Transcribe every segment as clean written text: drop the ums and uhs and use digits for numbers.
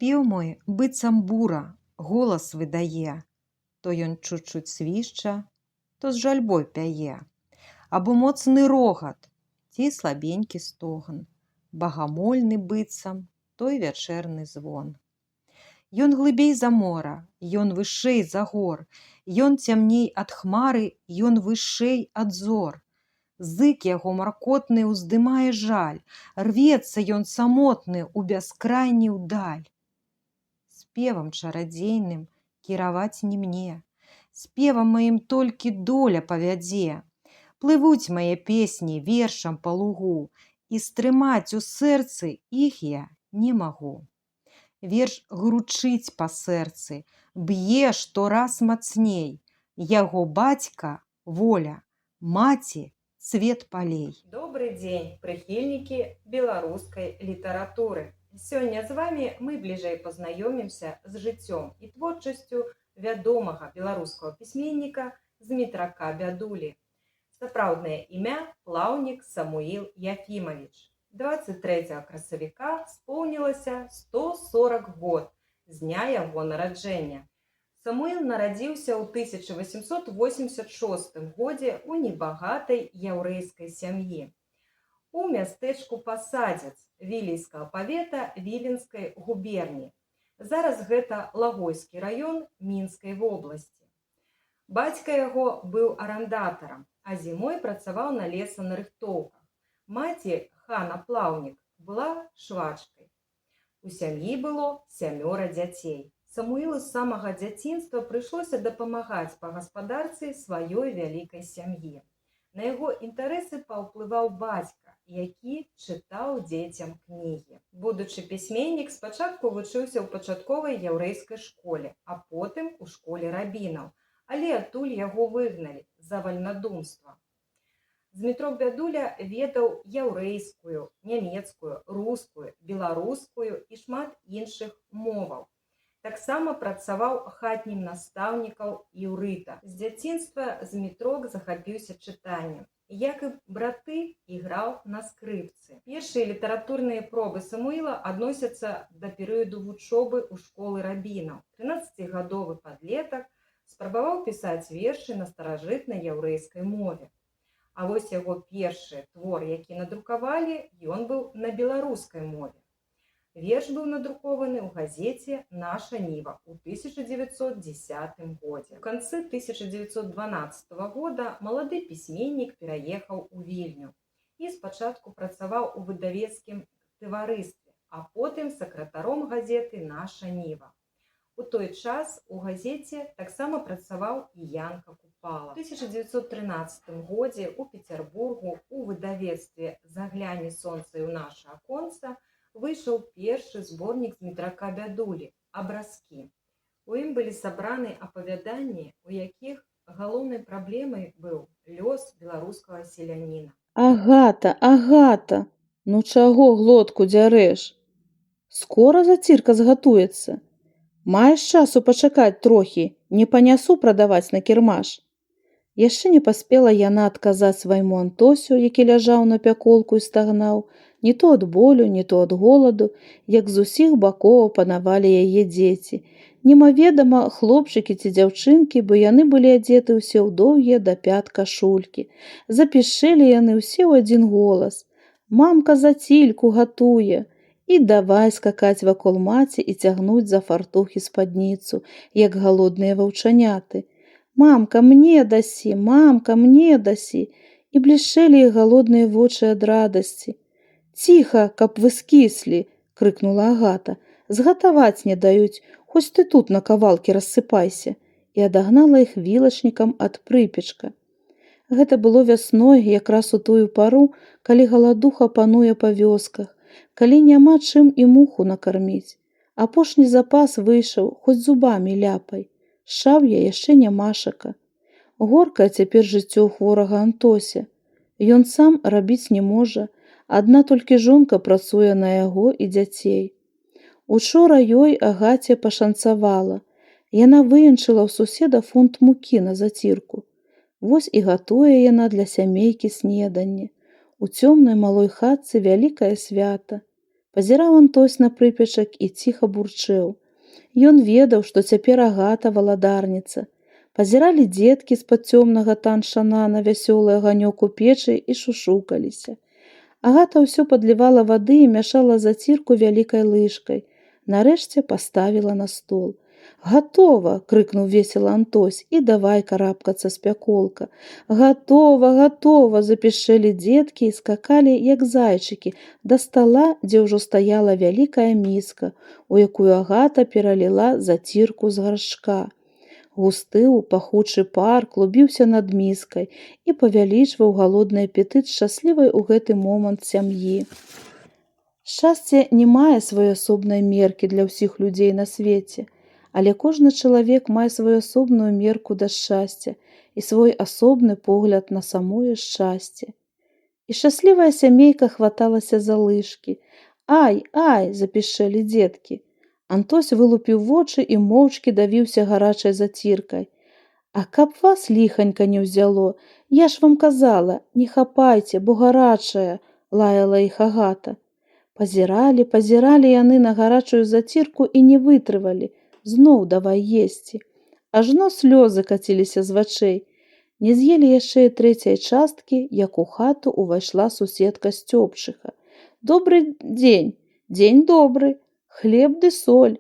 Спеў мой быццам бура, голас выдае. То ён чуть-чуть свішча, то з жальбой пяе. Або моцны рогат, ці слабенькі стогн. Багамольны быццам той вячэрны звон. Ён глыбей за мора, ён вышэй за гор, ён цямней ад хмары, ён вышэй ад зор. Зык яго маркотны ўздымае жаль, рвецца ён самотны ў бяскрайнюю даль. Спевам чарадзейным кіраваць не мне, спевам маім толькі доля павядзе. Плывуць мае песні вершам па лугу, і стрымаць у сэрцы іх я не магу. Верш гручыць па сэрцы, б'е штораз мацней. Яго бацька – воля, маці – цвет палей. Добрый дзень, прыхільнікі беларускай літаратуры. Сёння з вами мы бліжэй пазнаёмімся з жыццём і творчасцю вядомага беларускага пісьменніка Змітрака Бядулі. Сапраўднае імя Плаўнік Самуіл Яфімавіч. 23 красавіка споўнілася 140 год з дня яго нараджэння. Самуіл нарадзіўся ў 1886 годзе ў небагатай яўрэйскай сям'і. У мястэчку Пасадзец Вілейскага павета Віленскай губерні. Зараз гэта Лагойскі раён Мінскай вобласці. Бацька яго быў арандатарам, а зімой працаваў на лесанарыхтоўках. Маці Хана Плаўнік была швачкай. У сям'і было 7 дзяцей. Самуілу з самага дзяцінства прыйшлося дапамагаць па гаспадарцы сваёй вялікай сям'і. На яго інтарэсы паўплываў бацька, які чытаў дзецям кнігі. Будучы пісьменнік, спачатку вучыўся ў пачатковай яўрэйскай школе, а потым у школе рабінаў, але адтуль яго выгналі за вальнадумства. Змітрок Бядуля ведаў яўрэйскую, нямецкую, рускую, беларускую і шмат іншых моваў. Таксама працаваў хатнім настаўнікам іўрыта. З дзяцінства Змітрок захапіўся чытаннем. Як і браты, іграў на скрыпцы. Першыя літаратурныя пробы Самуіла адносяцца да перыяду вучобы ў школы рабінаў. 13-гадовы падлетак спрабаваў пісаць вершы на старажытнай яўрэйскай мове. А вось яго першы твор, які надрукавалі, ён быў на беларускай мове. Верш быў надрукаваны ў газеце «Наша Ніва» ў 1910 годзе. У канцы 1912 года малады пісьменнік пераехаў у Вільню і спачатку працаваў у выдавецкім таварыстве, а потым сакратаром газеты «Наша Ніва». У той час у газеце таксама працаваў і Янка Купала. У 1913 годзе ў Пецярбургу у выдавецтве «Загляне сонца і ў наша аконца» выйшаў першы зборнік Змітрака Бядулі «Абразкі». У ім былі сабраны апавяданні, у якіх галоўнай праблемай быў лёс беларускага селяніна. Агата, Агата, ну чаго глотку дзярэш? Скора зацірка згатуецца. Маеш часу пачакаць трохі, не панясу прадаваць на кірмаш. Яшчэ не паспела яна адказаць свайму Антосю, які ляжаў на пяколку і стагнаў, не то ад болю, не то ад голаду, як з усіх бакоў апанавалі яе дзеці. Немаведама, хлопчыкі ці дзяўчынкі, бо яны былі адзеты ўсе ў доўгія да пят кашулькі. Запішэлі яны ўсе ў адзін голас. Мамка зацільку гатуе. І давай скакаць вакол маці і цягнуць за фартух і спадніцу, як галодныя ваўчаняты. Мамка, мне дасі, мамка, мне дасі. І блішчэлі іх галодныя вочы ад радасці. Ціха, каб вы скіслі, крыкнула Агата. Згатаваць не даюць, хоць ты тут на кавалкі рассыпайся. І адагнала іх вілачнікам ад прыпечка. Гэта было вясной, якраз у тую пару, калі галадуха пануе па вёсках, калі няма чым і муху накарміць. Апошні запас выйшаў, хоць зубамі ляпай. Шаб'я яшчэ нямашака. Горкае цяпер жыццё хворага Антося. Ён сам рабіць не можа, адна толькі жонка працуе на яго і дзяцей. Учора ёй Агаце пашанцавала. Яна выенчыла ў суседа фунт мукі на зацірку. Вось і гатуе яна для сямейкі снеданне. У цёмнай малой хатцы вялікае свята. Пазіраў Антось на прыпечак і ціха бурчэў. Ён ведаў, што цяпер Агата валадарніца. Пазіралі дзеткі з-пад цёмнага таншана на вясёлы аганёк у печы і шушукаліся. Агата ўсё падлівала вады і мяшала зацірку вялікай лыжкай. Нарэшце паставіла на стол. «Гатова!» – крыкнуў весела Антось, і давай карабкацца з пяколка. «Гатова, гатова!» – запішэлі дзеткі і скакалі, як зайчыкі, да стала, дзе ўжо стаяла вялікая міска, у якую Агата пераліла зацірку з гаршка. Густы пахучы пар клубіўся над міскай і павялічваў галодны апетыт шчаслівай у гэты момант сям'і. Шчасце не мае сваёй асобнай меркі для ўсіх людзей на свеце, але кожны чалавек мае сваю асобную мерку да шчасця і свой асобны погляд на самое шчасце. І шчаслівая сямейка хваталася за лыжкі. «Ай, ай!» – запішэлі дзеткі. Антось вылупіў вочы і моўчкі давіўся гарачай заціркай. «А каб вас ліханька не ўзяло, я ж вам казала, не хапайце, бо гарачая!» – лаяла іх Агата. Пазіралі яны на гарачую зацірку і не вытрывалі. Зноў давай есці. Ажно слёзы каціліся з вачэй. Не з'елі яшчэ і трэцяй часткі, як у хату ўвайшла суседка Сцёпчыха. «Добры дзень, дзень добры. Хлеб ды соль».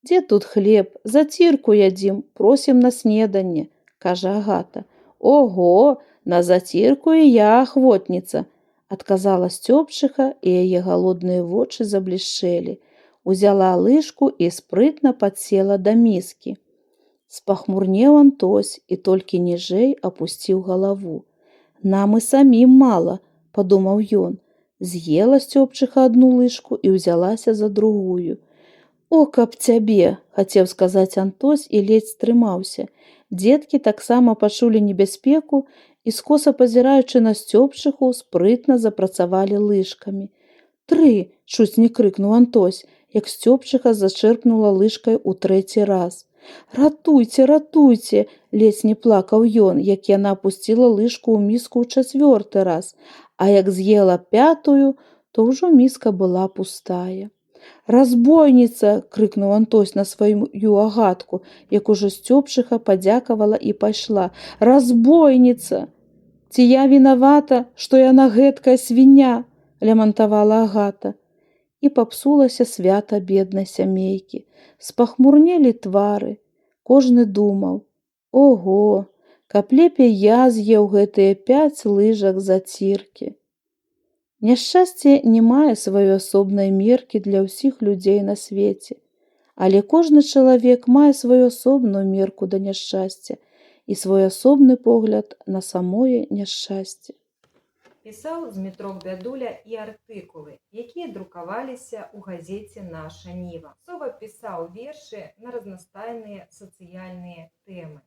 «Дзе тут хлеб? Зацірку ядзім, просім на снеданне», – кажа Агата. «Ого, на зацірку і я ахвотніца», – адказала Сцёпчыха, і яе галодныя вочы заблішчэлі. Узяла лыжку і спрытна падсела да міскі. Спахмурнеў Антось і толькі ніжэй апусціў галаву. «Нам і самім мала», – падумаў ён. З'ела Сцёпчыха адну лыжку і ўзялася за другую. «О, каб цябе!» – хацеў сказаць Антось і ледзь стрымаўся. Дзеткі таксама пачулі небяспеку і, скоса пазіраючы на Сцёпчыху, спрытна запрацавалі лыжкамі. «Тры!» – чуць не крыкнуў Антось, як Сцёпчыха зачэрпнула лыжкай у трэці раз. «Ратуйце, ратуйце!» – ледзь не плакаў ён, як яна апусціла лыжку ў міску ў чацвёрты раз, а як з'ела пятую, то ўжо міска была пустая. «Разбойніца!» – крыкнуў Антось на сваю Агатку, як ужо Сцёпчыха падзякавала і пайшла. «Разбойніца! Ці я вінавата, што яна гэткая свіня?» – лямантавала Агата. І папсулася свята беднай сямейкі. Спахмурнелі твары. Кожны думаў: «Ого, каб лепей я з'еў гэтыя 5 лыжак заціркі». Няшчасце не мае сваёй асобнай меркі для ўсіх людзей на свеце, але кожны чалавек мае сваю асобную мерку да няшчасця і свой асобны погляд на самое няшчасце. Пісаў Змітрок Бядуля і артыкулы, якія друкаваліся ў газеце «Наша Ніва». Сова пісаў вершы на разнастайныя сацыяльныя тэмы.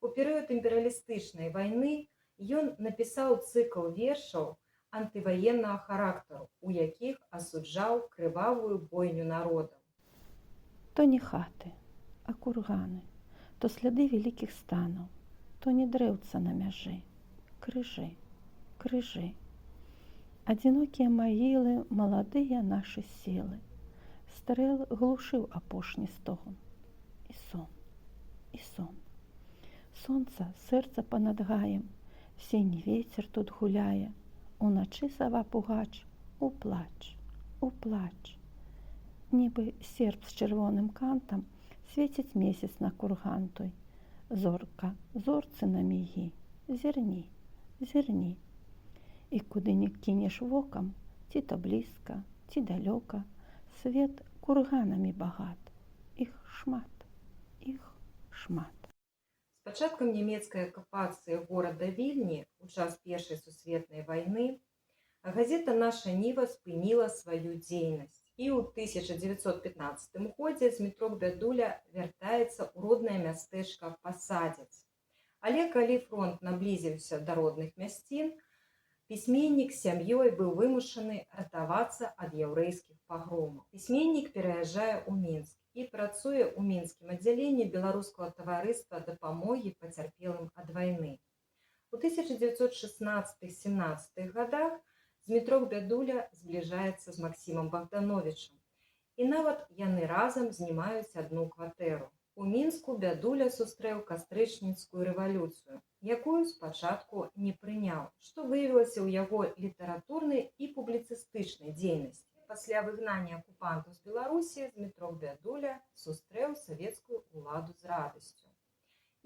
У перыяд імперыялістычнай вайны ён напісаў цыкл вершаў антываеннага характару, у якіх асуджаў крывавую бойню народаў. То не хаты, а курганы, то сляды вялікіх станаў, то не дрэўца на мяжы, крыжы, крыжы. Адзінокія магілы, маладыя нашы сілы. Стрэл глушыў апошні стогн. І сон, і сон. Сонца, сэрца панад гаем, сіні вецер тут гуляе. Уначы сава пугач, уплач, уплач. Нібы серп з чырвоным кантам свеціць месяц на курган той. Зорка, зорцы на мігі, зірні, зірні. І куды не кінеш вокам, ці то блізка, ці далёка, свет курганамі багат. Іх шмат, іх шмат. З пачаткам нямецкай акупацыі горада Вільні ў час Першай сусветнай вайны газета «Наша Ніва» спыніла сваю дзейнасць. І ў 1915 годзе Змітрок Бядуля вяртаецца ў роднае мястэчка Пасадзец. Але калі фронт наблізіўся да родных мясцін, пісьменнік з сям'ёй быў вымушаны ратавацца ад яўрэйскіх пагромаў. Пісьменнік пераязджае ў Мінск і працуе ў мінскім аддзяленні беларускага таварыства дапамогі пацярпелым ад вайны. У 1916-17 годах Змітрок Бядуля збліжаецца з Максімам Богдановичам. І нават яны разам знімаюць адну кватэру. У Мінску Бядуля сустрэў кастрычніцкую рэвалюцыю, якую спачатку не прыняў, што выявілася ў яго літаратурнай і публіцыстычнай дзейнасці. Пасля выгнання акупантаў з Беларусі Змітрок Бядуля сустрэў савецкую ўладу з радасцю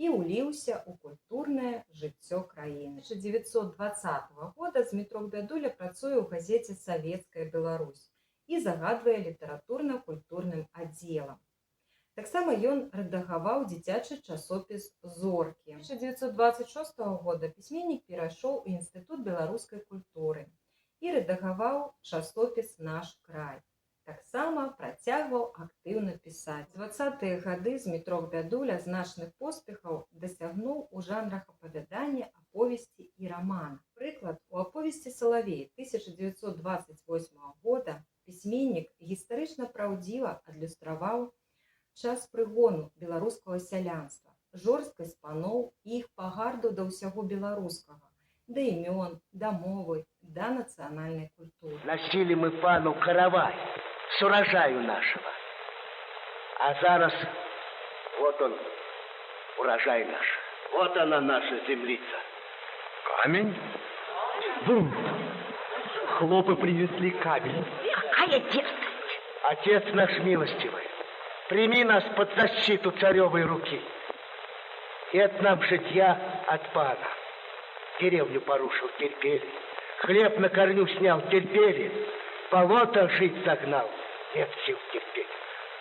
і ўліўся ў культурнае жыццё краіны. 1920 года Змітрок Бядуля працуе ў газеце «Савецкая Беларусь» і загадвае літаратурна-культурным аддзелам. Таксама ён рэдагаваў дзіцячы часопіс «Зоркі». 1926 года пісьменнік перайшоў у Інстытут беларускай культуры і рэдагаваў часопіс «Наш край». Таксама працягваў актыўна пісаць. 20-е гады Змітрок Бядуля значных поспехаў дасягнуў у жанрах апавядання, аповесці і рамана. Прыклад, у аповесці «Салавей» 1928 года пісьменнік гістарычна праўдзіва адлюстраваў час прыгону беларускага сялянства, жорсткасць паноў і іх пагарду да ўсяго беларускага, да імён, да мовы, да нацыянальнай культуры. Носили мы пану каравай с урожаю нашего. А зараз вот он, урожай наш. Вот она наша землица. Камень? Бум! Хлопы принесли камень. Какая дерзость! Отец наш милостивый, прими нас под защиту царевой руки. Нет нам житья от пана. Деревню порушил, терпели. Хлеб на корню снял, терпели. Болото жить загнал, нет сил терпеть.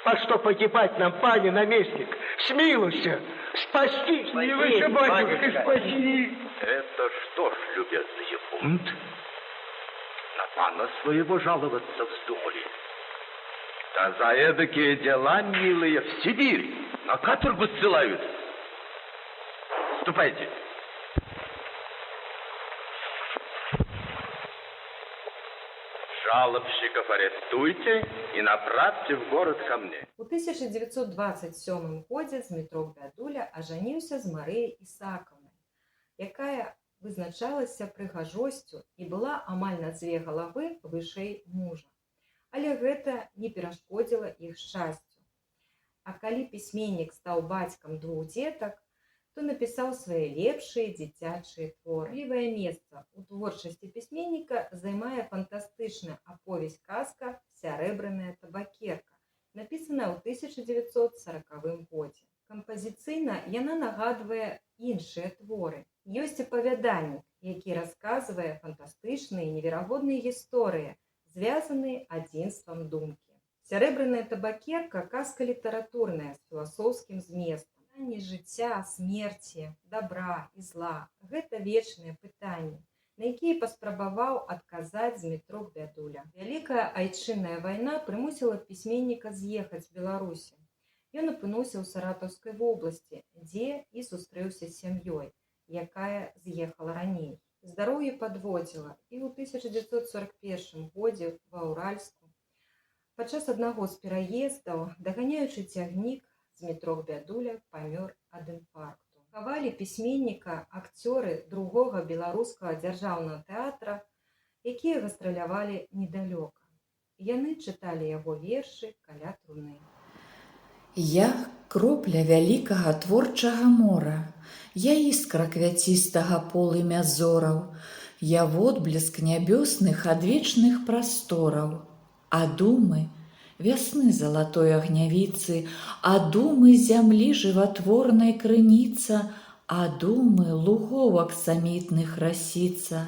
По что погибать нам, пане наместник? Смилуйся, спаси! Не выше, батюшка, спаси! Это что ж, любезный бунт? На пана своего жаловаться вздумали. Да за эдакие дела, милые, в Сибирь на каторгу ссылают. Ступайте. Жалобщиков арестуйте и направьте в город ко мне. У 1927 годзе Змітрок Бядуля ажаніўся з Марыяй Ісакаўнай, якая вызначалася прыгажосцю і была амаль на 2 галавы вышэй мужа. Але гэта не перашкодзіла іх шчасцю. А калі пісьменнік стаў бацькам 2 дзетак, то напісаў свае лепшыя дзіцячыя творы. Асаблівае месца ў творчасці пісьменніка займае фантастычная аповесць-казка «Сярэбраная табакерка», напісаная ў 1940 годзе. Кампазіцыйна яна нагадвае іншыя творы. Ёсць апавяданнік, які расказвае фантастычныя і неверагодныя гісторыі, звязаныя адзінствам думкі. «Сярэбраная табакерка» – казка літаратурная з філасофскім зместам. Пытанні жыцця, смерці, добра і зла – гэта вечныя пытанні, на якія паспрабаваў адказаць Змітрок Бядуля. Вялікая айчынная вайна прымусіла пісьменніка з'ехаць з Беларусі. Ён апынуўся ў Саратаўскай вобласці, дзе і сустрэўся з сям'ёй, якая з'ехала раней. Здароўе падводзіла, і ў 1941 годзе ва Ўральску падчас аднаго з пераездаў, даганяючы цягнік, Змітрок Бядуля памёр ад інфаркту. Хавалі пісьменніка акцёры другога беларускага дзяржаўнага тэатра, якія гастралявалі недалёка. Яны чыталі яго вершы каля труны. Я кропля вялікага творчага мора, я іскра квяцістага полымя зораў, я водблеск нябёсных адвечных прастораў, а думы вясны залатой агнявіцы, а думы зямлі жыватворнай крыніца, а думы луговак самітных расіца.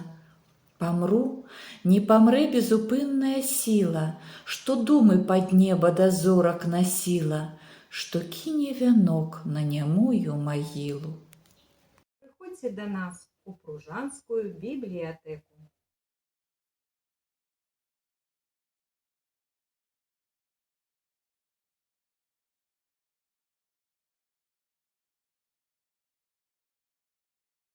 Памру, не памрэ безупынная сіла, што думы пад неба да зорак насіла, што кіне вянок на нямую магілу. Прыходзьце да нас у Пружанскую бібліятэку.